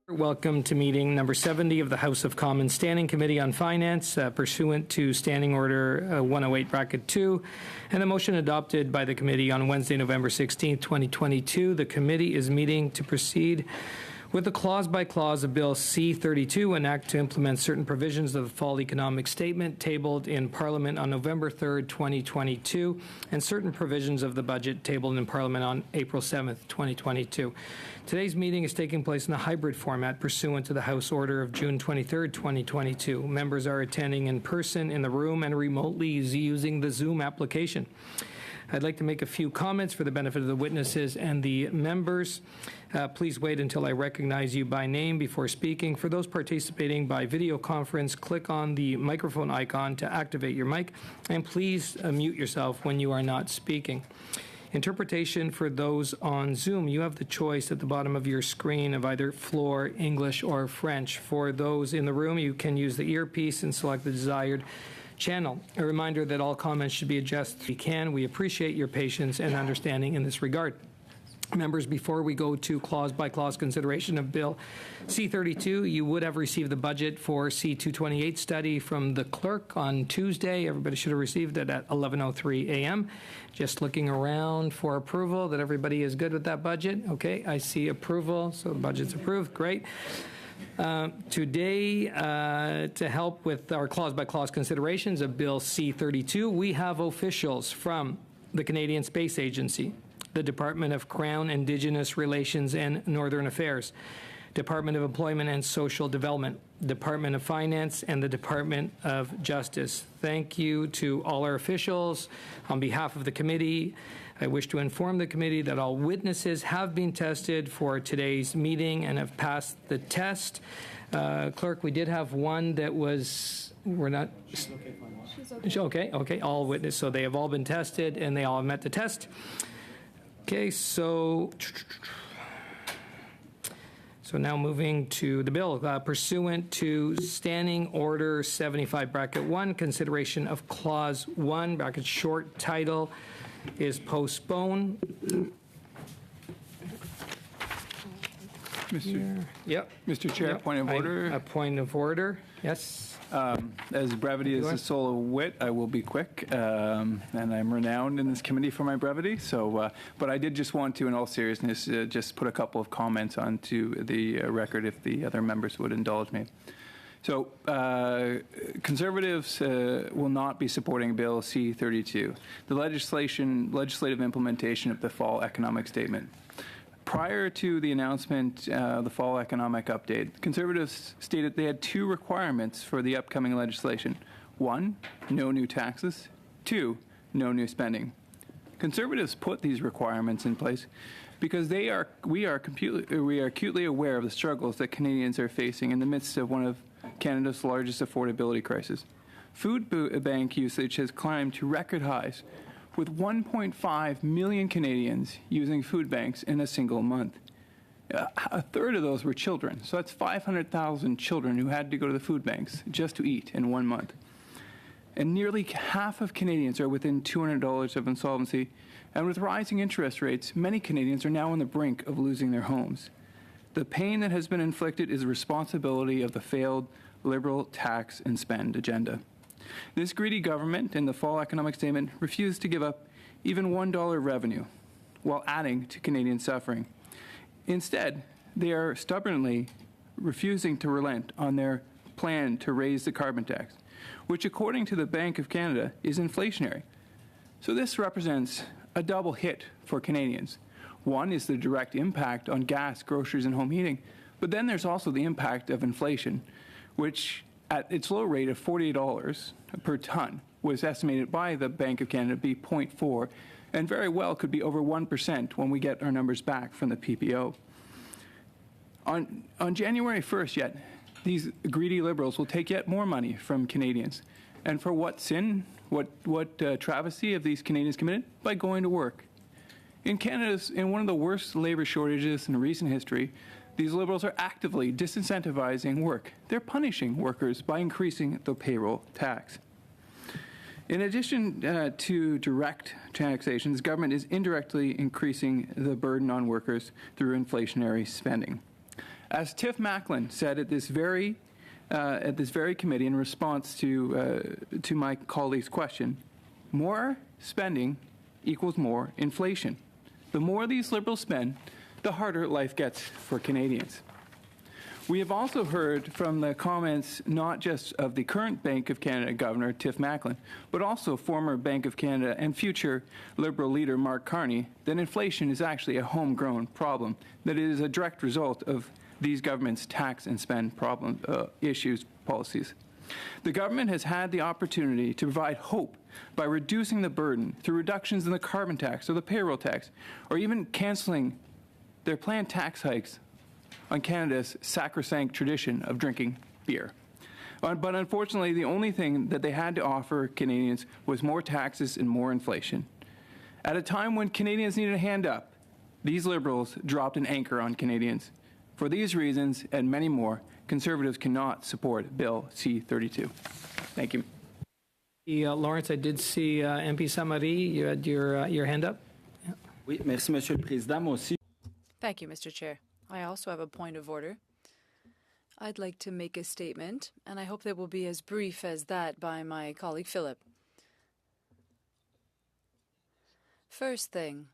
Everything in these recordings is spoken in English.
Welcome to meeting number 70 of the House of Commons Standing Committee on Finance, pursuant to Standing Order 108, Bracket 2, and a motion adopted by the committee on Wednesday, November 16, 2022. The committee is meeting to proceed with the clause-by-clause of Bill C-32, an act to implement certain provisions of the Fall Economic Statement tabled in Parliament on November 3rd, 2022, and certain provisions of the budget tabled in Parliament on April 7th, 2022. Today's meeting is taking place in a hybrid format pursuant to the House Order of June 23rd, 2022. Members are attending in person in the room and remotely using the Zoom application. I'd like to make a few comments for the benefit of the witnesses and the members. Please wait until I recognize you by name before speaking. For those participating by video conference, click on the microphone icon to activate your mic, and please mute yourself when you are not speaking. Interpretation for those on Zoom, you have the choice at the bottom of your screen of either floor, English, or French. For those in the room, you can use the earpiece and select the desired channel. A reminder that all comments should be adjusted if you can. We appreciate your patience and understanding in this regard. Members, before we go to clause-by-clause consideration of Bill C-32, you would have received the budget for C-228 study from the clerk on Tuesday. Everybody should have received it at 11:03 a.m. Just looking around for approval that everybody is good with that budget. Okay, I see approval, so the budget's approved. Great. Today, to help with our clause-by-clause considerations of Bill C-32, we have officials from the Canadian Space Agency, the Department of Crown, Indigenous Relations and Northern Affairs, Department of Employment and Social Development, Department of Finance, and the Department of Justice. Thank you to all our officials. On behalf of the committee, I wish to inform the committee that all witnesses have been tested for today's meeting and have passed the test. Clerk, we did have one that was, we're not. She's okay. Okay, all witnesses. So they have all been tested and they all have met the test. Okay, so now moving to the bill. Pursuant to Standing Order 75, Bracket 1, consideration of Clause 1, bracket short title, is postponed. Mr. Chair, point of order. A point of order, yes. As brevity is the soul of wit, I will be quick, and I'm renowned in this committee for my brevity. So, but I did just want to, in all seriousness, just put a couple of comments onto the record if the other members would indulge me. So, Conservatives will not be supporting Bill C-32, the legislative implementation of the Fall Economic Statement. Prior to the announcement, the Fall Economic Update, Conservatives stated they had two requirements for the upcoming legislation. One, no new taxes. Two, no new spending. Conservatives put these requirements in place because we are acutely aware of the struggles that Canadians are facing in the midst of one of Canada's largest affordability crises. Food bank usage has climbed to record highs, with 1.5 million Canadians using food banks in a single month. A third of those were children, so that's 500,000 children who had to go to the food banks just to eat in 1 month. And nearly half of Canadians are within $200 of insolvency, and with rising interest rates, many Canadians are now on the brink of losing their homes. The pain that has been inflicted is the responsibility of the failed Liberal tax and spend agenda. This greedy government, in the Fall Economic Statement, refused to give up even $1 revenue while adding to Canadian suffering. Instead, they are stubbornly refusing to relent on their plan to raise the carbon tax, which, according to the Bank of Canada, is inflationary. So this represents a double hit for Canadians. One is the direct impact on gas, groceries, and home heating, but then there's also the impact of inflation, which at its low rate of $48 per ton was estimated by the Bank of Canada to be 0.4, and very well could be over 1% when we get our numbers back from the PPO. On January 1st yet, these greedy Liberals will take yet more money from Canadians. And for what sin, what travesty have these Canadians committed? By going to work. In one of the worst labor shortages in recent history, these Liberals are actively disincentivizing work. They're punishing workers by increasing the payroll tax. In addition to direct taxation, this government is indirectly increasing the burden on workers through inflationary spending. As Tiff Macklin said at this very committee in response to my colleague's question, more spending equals more inflation. The more these Liberals spend, the harder life gets for Canadians. We have also heard from the comments not just of the current Bank of Canada Governor, Tiff Macklin, but also former Bank of Canada and future Liberal leader Mark Carney, that inflation is actually a homegrown problem, that it is a direct result of these government's tax and spend policies. The government has had the opportunity to provide hope by reducing the burden through reductions in the carbon tax or the payroll tax, or even canceling their planned tax hikes on Canada's sacrosanct tradition of drinking beer. But unfortunately, the only thing that they had to offer Canadians was more taxes and more inflation. At a time when Canadians needed a hand up, these Liberals dropped an anchor on Canadians. For these reasons and many more, Conservatives cannot support Bill C-32. Thank you. Lawrence, I did see MP Samari, you had your hand up. Oui, merci, Monsieur le Président. Moi aussi. Thank you, Mr. Chair. I also have a point of order. I'd like to make a statement, and I hope that will be as brief as that by my colleague Philip. First thing,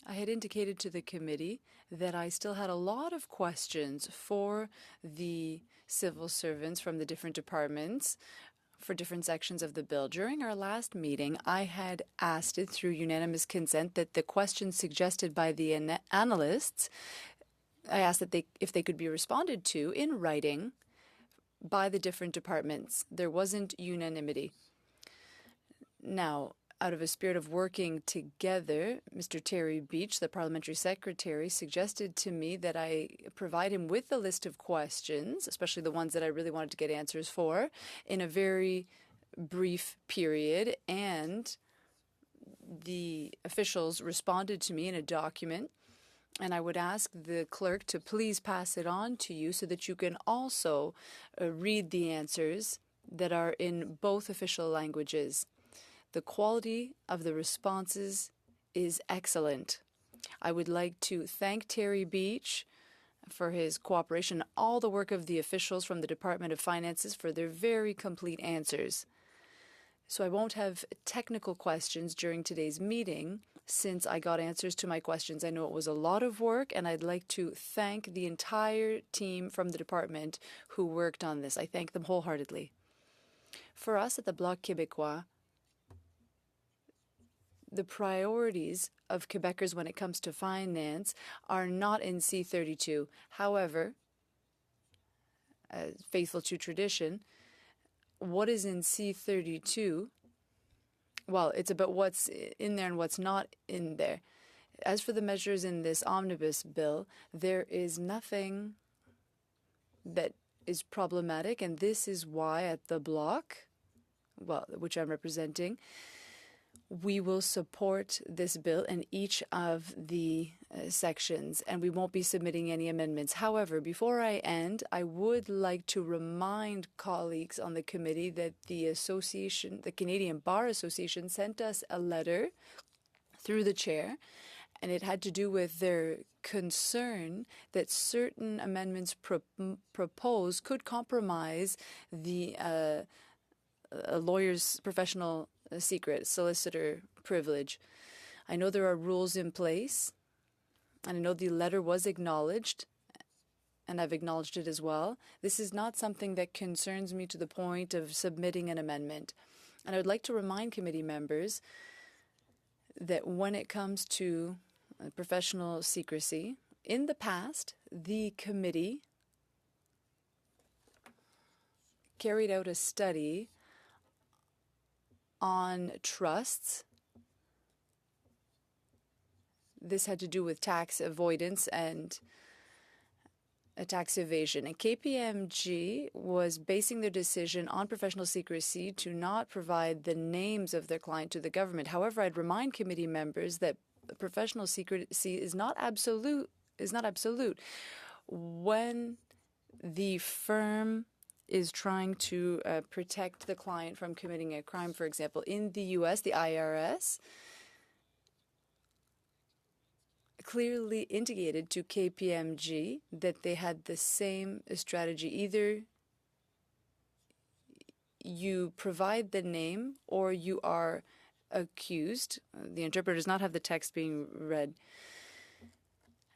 I had indicated to the committee that I still had a lot of questions for the civil servants from the different departments for different sections of the bill. During our last meeting, I had asked it through unanimous consent that the questions suggested by the analysts, I asked that if they could be responded to in writing by the different departments. There wasn't unanimity. Now, out of a spirit of working together, Mr. Terry Beach, the parliamentary secretary, suggested to me that I provide him with a list of questions, especially the ones that I really wanted to get answers for, in a very brief period. And the officials responded to me in a document. And I would ask the clerk to please pass it on to you so that you can also read the answers that are in both official languages. The quality of the responses is excellent. I would like to thank Terry Beach for his cooperation, all the work of the officials from the Department of Finances for their very complete answers. So I won't have technical questions during today's meeting since I got answers to my questions. I know it was a lot of work, and I'd like to thank the entire team from the department who worked on this. I thank them wholeheartedly. For us at the Bloc Québécois, the priorities of Quebecers when it comes to finance are not in C-32. However, faithful to tradition, what is in C-32, well, it's about what's in there and what's not in there. As for the measures in this omnibus bill, there is nothing that is problematic, and this is why at the Bloc, well, which I'm representing, we will support this bill in each of the sections, and we won't be submitting any amendments. However, before I end, I would like to remind colleagues on the committee that the Canadian Bar Association, sent us a letter through the chair, and it had to do with their concern that certain amendments proposed could compromise the lawyer's professional secret, solicitor privilege. I know there are rules in place, and I know the letter was acknowledged, and I've acknowledged it as well. This is not something that concerns me to the point of submitting an amendment. And I would like to remind committee members that when it comes to professional secrecy, in the past, the committee carried out a study on trusts. This had to do with tax avoidance and tax evasion. And KPMG was basing their decision on professional secrecy to not provide the names of their client to the government. However, I'd remind committee members that professional secrecy is not absolute. When the firm is trying to protect the client from committing a crime, for example, in the U.S., the IRS clearly indicated to KPMG that they had the same strategy. Either you provide the name or you are accused. The interpreter does not have the text being read.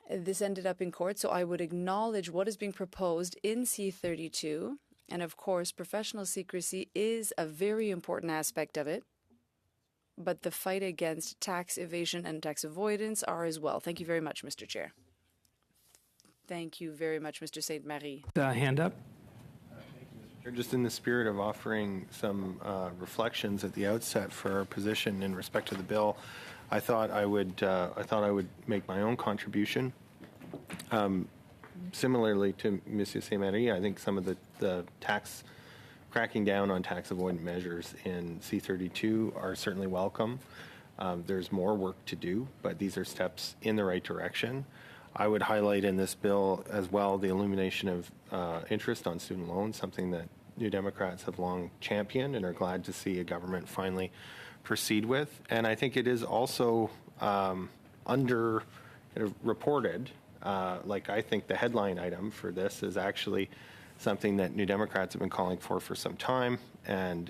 This ended up in court, so I would acknowledge what is being proposed in C-32. And of course, professional secrecy is a very important aspect of it. But the fight against tax evasion and tax avoidance are as well. Thank you very much, Mr. Chair. Thank you very much, Mr. Saint-Marie. Hand up. Just in the spirit of offering some reflections at the outset for our position in respect to the bill, I thought I would make my own contribution. Similarly to Monsieur Saint-Marie, I think some of the tax cracking down on tax avoidant measures in C-32 are certainly welcome. There's more work to do, but these are steps in the right direction. I would highlight in this bill as well the elimination of interest on student loans, something that New Democrats have long championed and are glad to see a government finally proceed with. And I think it is also reported. Like I think the headline item for this is actually something that New Democrats have been calling for some time, and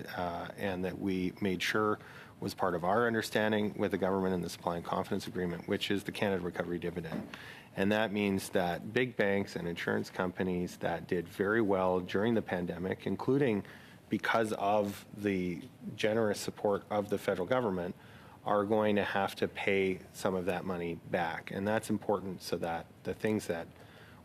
that we made sure was part of our understanding with the government in the Supply and Confidence Agreement, which is the Canada Recovery Dividend. And that means that big banks and insurance companies that did very well during the pandemic, including because of the generous support of the federal government, are going to have to pay some of that money back. And that's important so that the things that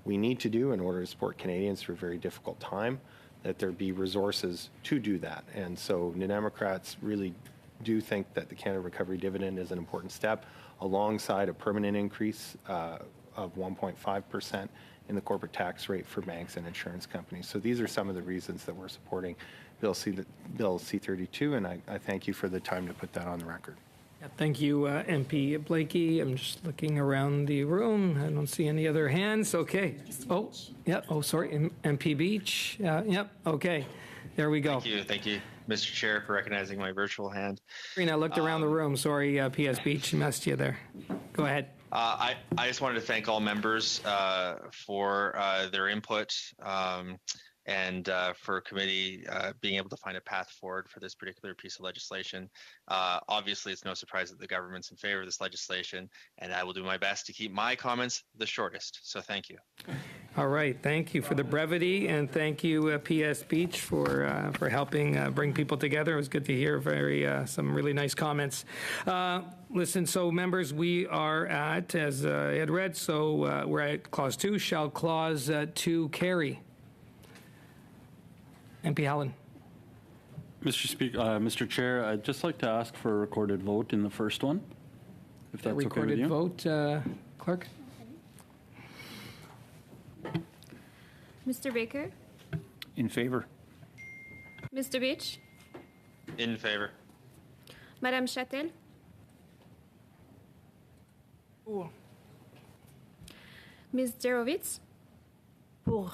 we need to do in order to support Canadians through a very difficult time, that there be resources to do that. And so New Democrats really do think that the Canada Recovery Dividend is an important step alongside a permanent increase of 1.5% in the corporate tax rate for banks and insurance companies. So these are some of the reasons that we're supporting Bill C-32, and I thank you for the time to put that on the record. Yeah, thank you, MP Blakey. I'm just looking around the room. I don't see any other hands. Okay. Oh, yeah. Oh, sorry. MP Beach. Yep. Okay. There we go. Thank you, Mr. Chair, for recognizing my virtual hand. I looked around the room. Sorry, PS Beach, messed you there. Go ahead. I just wanted to thank all members for their input and for committee being able to find a path forward for this particular piece of legislation. Obviously, it's no surprise that the government's in favor of this legislation, and I will do my best to keep my comments the shortest. So thank you. All right. Thank you for the brevity, and thank you, PS Beach, for helping bring people together. It was good to hear some really nice comments. Listen, so members, we are at, as I had read, so we're at Clause 2. Shall Clause 2 carry? MP Hallen. Mr. Chair, I'd just like to ask for a recorded vote in the first one, if that's okay with you. Recorded vote, Clerk? Mr. Baker? In favor. Mr. Beach? In favor. Madame Châtel? Pour. Ms. Jerovitz? Pour.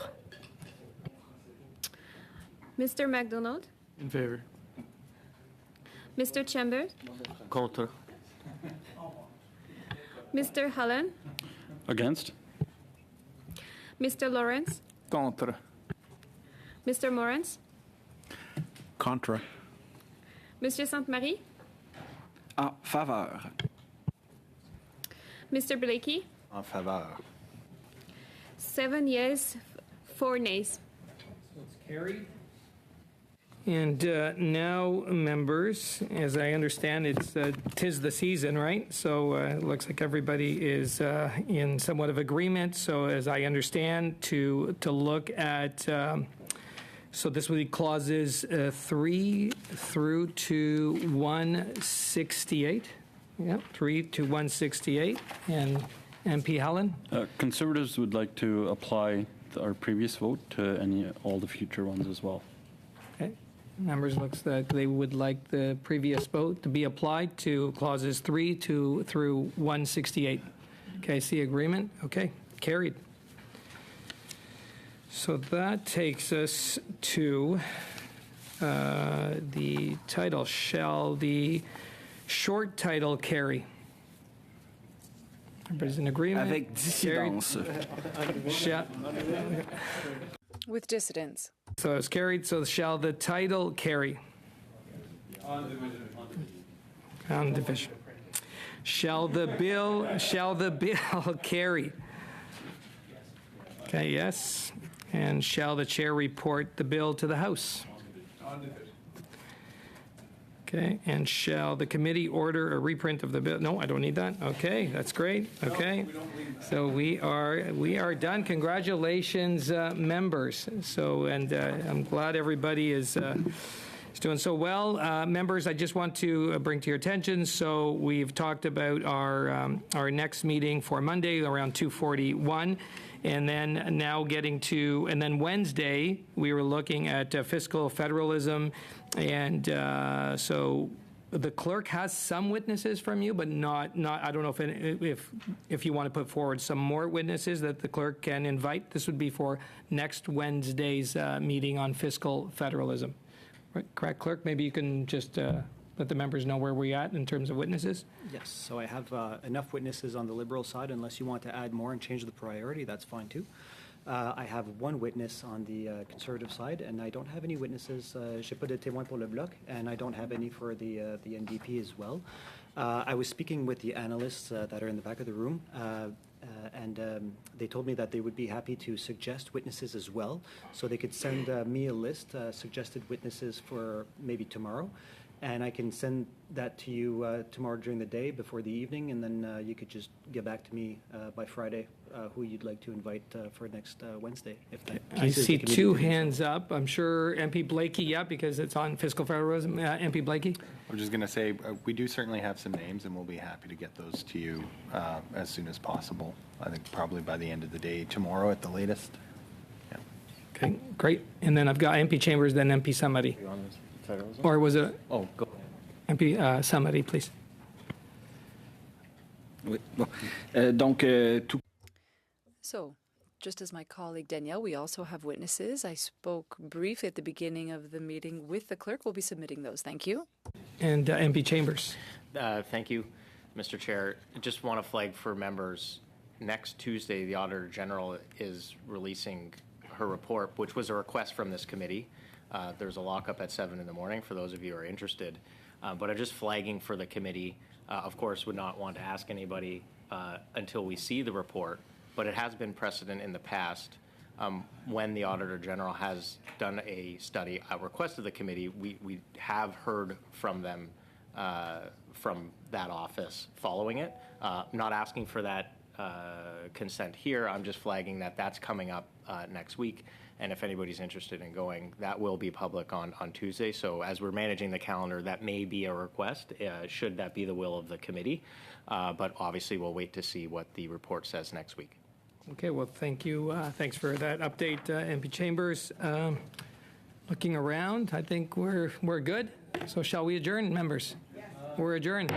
Mr. MacDonald? In favor. Mr. Chambers? Contre. Mr. Hallen? Against? Mr. Lawrence? Contre. Mr. Morans? Contra. Monsieur Sainte-Marie? En faveur. Mr. Blakey? En faveur. 7 yes, 4 nays. It's carried. And now, members, as I understand, it's 'tis the season, right? So it looks like everybody is in somewhat of agreement. So as I understand, to look at, so this would be clauses 3 through to 168. Yep, 3 to 168. And MP Hallen? Conservatives would like to apply our previous vote to all the future ones as well. Okay. Members, looks like they would like the previous vote to be applied to clauses 3 through 168. Okay, see agreement? Okay, carried. So that takes us to the title. Shall the short title carry? Everybody's in agreement? Avec dissidence. Shall- With dissidents. So it's carried. So shall the title carry? On division. Shall the bill carry? Okay, yes. And shall the chair report the bill to the House? Okay, and shall the committee order a reprint of the bill? No, I don't need that. Okay, that's great. Okay, so we are done. Congratulations, members. So, and I'm glad everybody is doing so well. Members, I just want to bring to your attention. So we've talked about our next meeting for Monday around 2:41. And then now getting to, and then Wednesday, we were looking at fiscal federalism. And so the clerk has some witnesses from you, but not. I don't know if you want to put forward some more witnesses that the clerk can invite. This would be for next Wednesday's meeting on fiscal federalism. Right, correct, clerk? Maybe you can just let the members know where we're at in terms of witnesses. Yes, so I have enough witnesses on the Liberal side. Unless you want to add more and change the priority, that's fine too. I have one witness on the Conservative side, and I don't have any witnesses. J'ai pas de témoins pour le Bloc, and I don't have any for the NDP as well. I was speaking with the analysts that are in the back of the room, and they told me that they would be happy to suggest witnesses as well, so they could send me a list, suggested witnesses for maybe tomorrow. And I can send that to you tomorrow during the day before the evening, and then you could just get back to me by Friday who you'd like to invite for next Wednesday. If that I pleases see the committee. two hands up. I'm sure MP Blakey, yeah, because it's on fiscal federalism. MP Blakey? I'm just going to say, we do certainly have some names, and we'll be happy to get those to you as soon as possible. I think probably by the end of the day tomorrow at the latest. Yeah. Okay, great. And then I've got MP Chambers, then MP Samari. Or was it Oh, go. MP Samari, please? Oui. Bon. Donc, tout. So, just as my colleague Danielle, we also have witnesses. I spoke briefly at the beginning of the meeting with the clerk. We'll be submitting those. Thank you. And MP Chambers. Thank you, Mr. Chair. Just want to flag for members, next Tuesday, the Auditor General is releasing her report, which was a request from this committee. There's a lockup at 7 in the morning for those of you who are interested. But I'm just flagging for the committee. Of course, would not want to ask anybody until we see the report. But it has been precedent in the past when the Auditor General has done a study at request of the committee, we have heard from them, from that office following it. Not asking for that consent here. I'm just flagging that that's coming up next week. And if anybody's interested in going, that will be public on Tuesday. So as we're managing the calendar, that may be a request, should that be the will of the committee. But obviously, we'll wait to see what the report says next week. Okay, well, thank you. Thanks for that update, MP Chambers. Looking around, I think we're good. So shall we adjourn, members? Yes. We're adjourned.